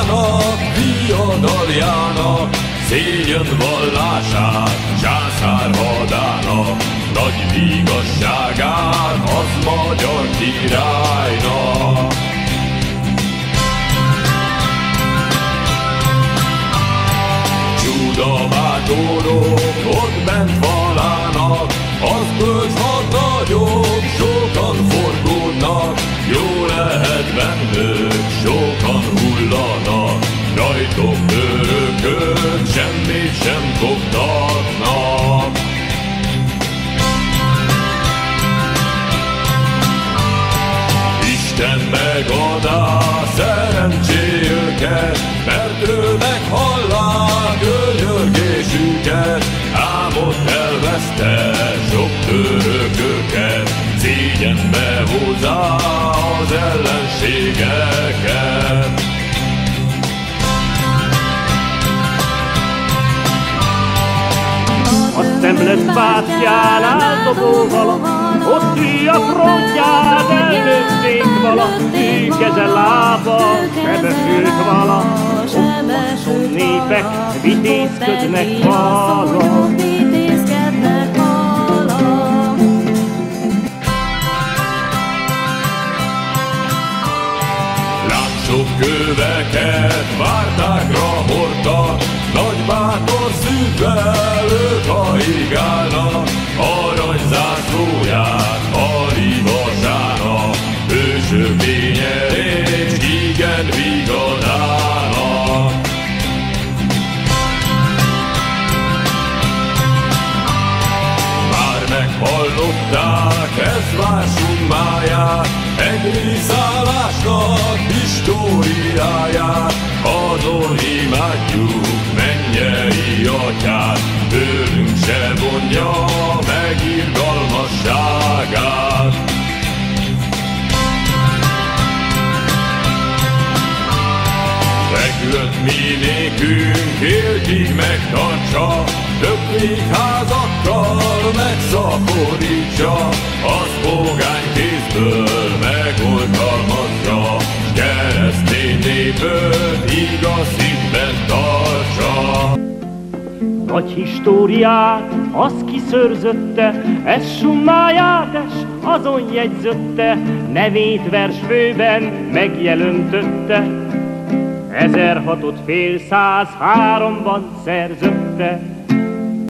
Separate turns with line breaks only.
Zsájának, viadaljának, szégyen vallását, császár hadának, nagy vigasságát, az magyar királynak. Csúdabátorok ott bent falának, az bölcs hadnagyok, sokan forgódnak, jó lehet bennük, sokan hullanak, rajtok örökök, semmit sem koptatnak. Isten megadá szerencséjüket, mert ő meghallá könyörgésüket, ám ott elveszte sok örököket, szégyenbe hozzá az ellenségeket.
A szemlet bástyán áldobóval, ott ülj a frontját, előtték vala, ő keze lába, sebesült vala, ott passzol népek, vitézkednek vala.
Sok köveket vártákra hordta, nagy bátor szívvel ők haigálnak, aranyzászlóját harivasának, hősök lényelés igen vigadának. Már meghallották Ezvár summáját, egri szállásnak históriáját, azon imádjuk mennyei atyát, tőlünk se vonja meg irgalmasságát. Feküdt mi nékünk éltig megtartsa, több végházakkal megszaporítsa, az pogány kézből megoltalmazza, keresztény népet igaz hitben tartsa.
Nagy históriát az kiszörzötte, ez summáját es azon jegyzötte, nevét versfőben megjelöntötte, 1600 fél 103-ban szerzötte.